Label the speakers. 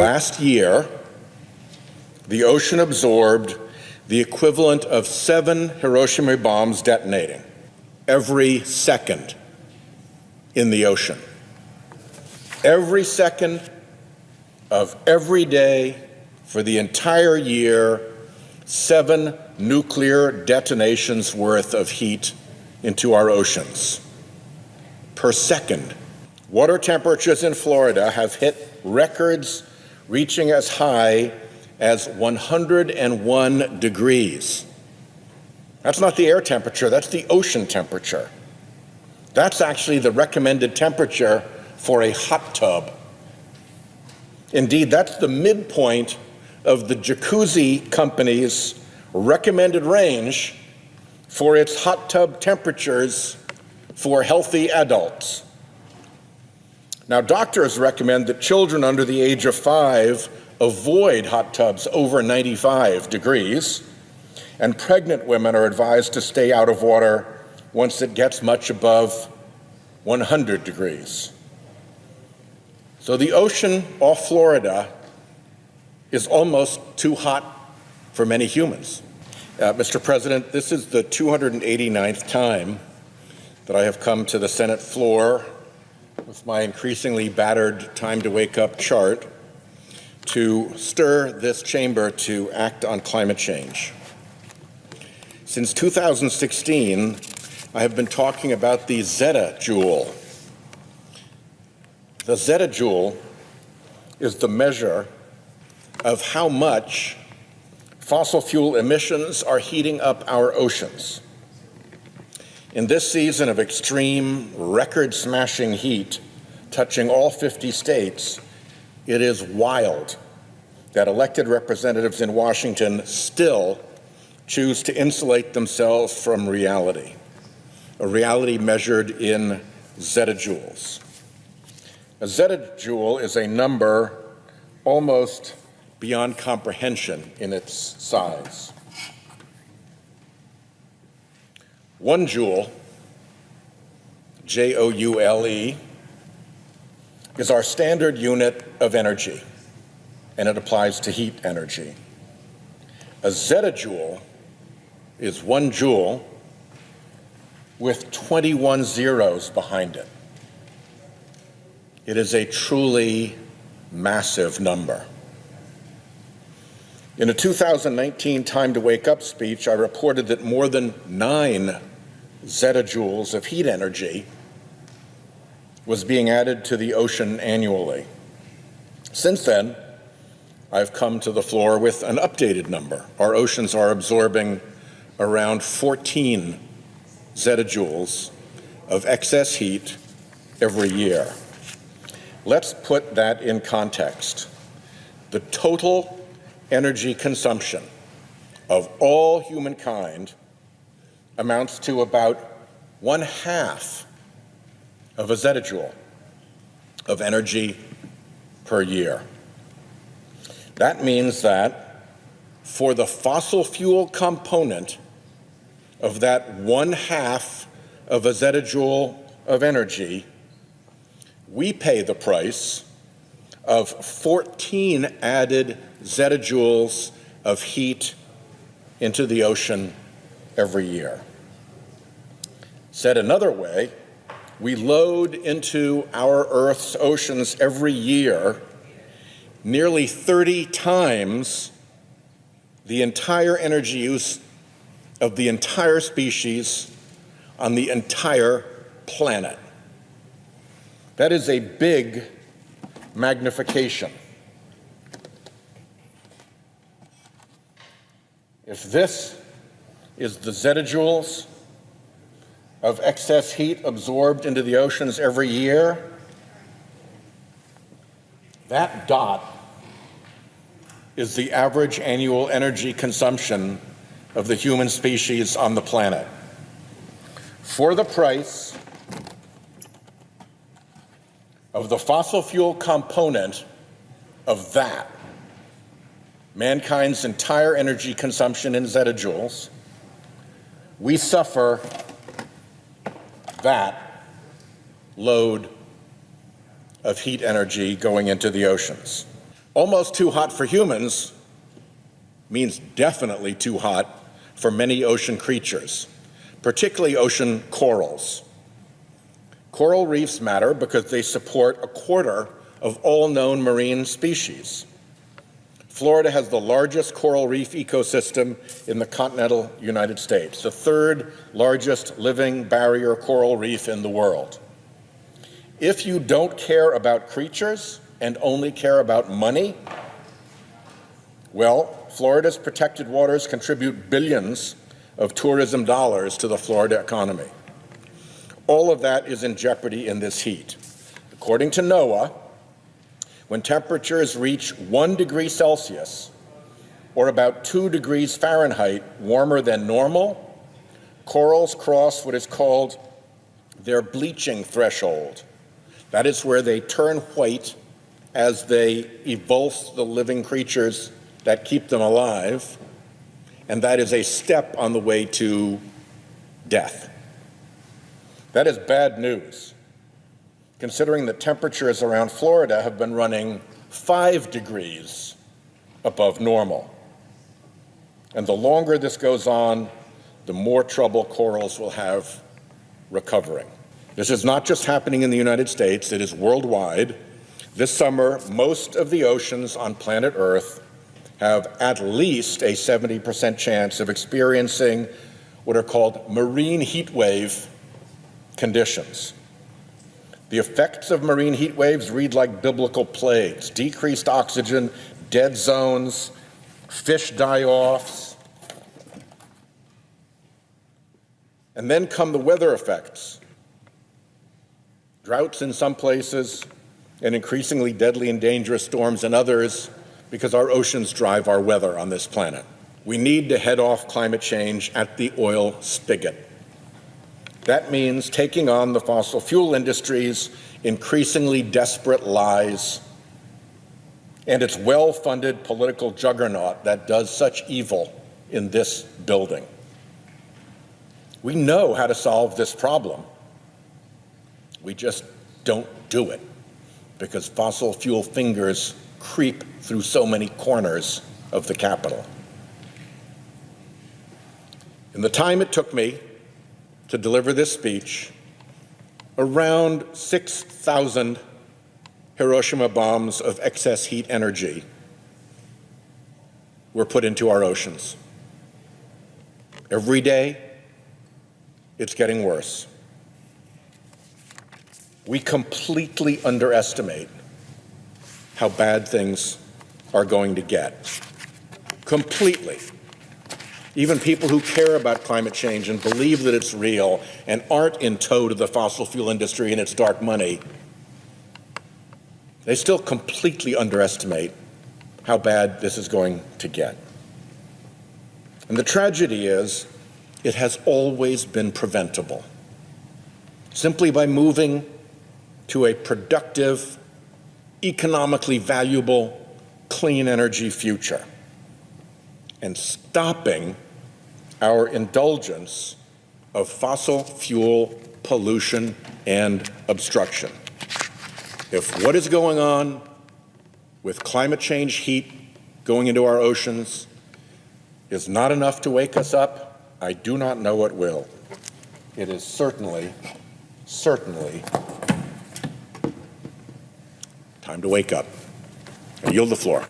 Speaker 1: Last year, the ocean absorbed the equivalent of 7 Hiroshima bombs detonating every second in the ocean. Every second of every day for the entire year, 7 nuclear detonations worth of heat into our oceans per second. Water temperatures in Florida have hit records reaching as high as 101 degrees. That's not the air temperature, that's the ocean temperature. That's actually the recommended temperature for a hot tub. Indeed, that's the midpoint of the jacuzzi company's recommended range for its hot tub temperatures for healthy adults. Now, doctors recommend that children under the age of 5 avoid hot tubs over 95 degrees, and pregnant women are advised to stay out of water once it gets much above 100 degrees. So the ocean off Florida is almost too hot for many humans. Mr. President, this is the 289th time that I have come to the Senate floor with my increasingly battered time-to-wake-up chart to stir this chamber to act on climate change. Since 2016, I have been talking about the zettajoule. The zettajoule is the measure of how much fossil fuel emissions are heating up our oceans. In this season of extreme, record-smashing heat touching all 50 states, it is wild that elected representatives in Washington still choose to insulate themselves from reality, a reality measured in zettajoules. A zettajoule is a number almost beyond comprehension in its size. 1 joule, Joule, is our standard unit of energy, and it applies to heat energy. A zettajoule is 1 joule with 21 zeros behind it. It is a truly massive number. In a 2019 Time to Wake Up speech, I reported that more than 9 zettajoules of heat energy was being added to the ocean annually. Since then, I've come to the floor with an updated number. Our oceans are absorbing around 14 zettajoules of excess heat every year. Let's put that in context. The total energy consumption of all humankind amounts to about 1/2 of a zettajoule of energy per year. That means that for the fossil fuel component of that 1/2 of a zettajoule of energy, we pay the price of 14 added zettajoules of heat into the ocean every year. Said another way, we load into our Earth's oceans every year nearly 30 times the entire energy use of the entire species on the entire planet. That is a big magnification. If this is the zettajoules of excess heat absorbed into the oceans every year, that dot is the average annual energy consumption of the human species on the planet. For the price of the fossil fuel component of that, mankind's entire energy consumption in zettajoules, we suffer that load of heat energy going into the oceans. Almost too hot for humans means definitely too hot for many ocean creatures, particularly ocean corals. Coral reefs matter because they support a quarter of all known marine species. Florida has the largest coral reef ecosystem in the continental United States, the third largest living barrier coral reef in the world. If you don't care about creatures and only care about money, well, Florida's protected waters contribute billions of tourism dollars to the Florida economy. All of that is in jeopardy in this heat. According to NOAA, when temperatures reach 1 degree Celsius, or about 2 degrees Fahrenheit warmer than normal, corals cross what is called their bleaching threshold. That is where they turn white as they evulse the living creatures that keep them alive, and that is a step on the way to death. That is bad news, considering that temperatures around Florida have been running 5 degrees above normal. And the longer this goes on, the more trouble corals will have recovering. This is not just happening in the United States, it is worldwide. This summer, most of the oceans on planet Earth have at least a 70% chance of experiencing what are called marine heat wave conditions. The effects of marine heat waves read like biblical plagues: decreased oxygen, dead zones, fish die-offs. And then come the weather effects: droughts in some places and increasingly deadly and dangerous storms in others, because our oceans drive our weather on this planet. We need to head off climate change at the oil spigot. That means taking on the fossil fuel industry's increasingly desperate lies and its well-funded political juggernaut that does such evil in this building. We know how to solve this problem. We just don't do it because fossil fuel fingers creep through so many corners of the Capitol. In the time it took me to deliver this speech, around 6,000 Hiroshima bombs of excess heat energy were put into our oceans. Every day, it's getting worse. We completely underestimate how bad things are going to get. Completely. Even people who care about climate change and believe that it's real and aren't in tow to the fossil fuel industry and its dark money, they still completely underestimate how bad this is going to get. And the tragedy is, it has always been preventable. Simply by moving to a productive, economically valuable, clean energy future and stopping our indulgence of fossil fuel pollution and obstruction. If what is going on with climate change heat going into our oceans is not enough to wake us up, I do not know what will. It is certainly time to wake up. I yield the floor.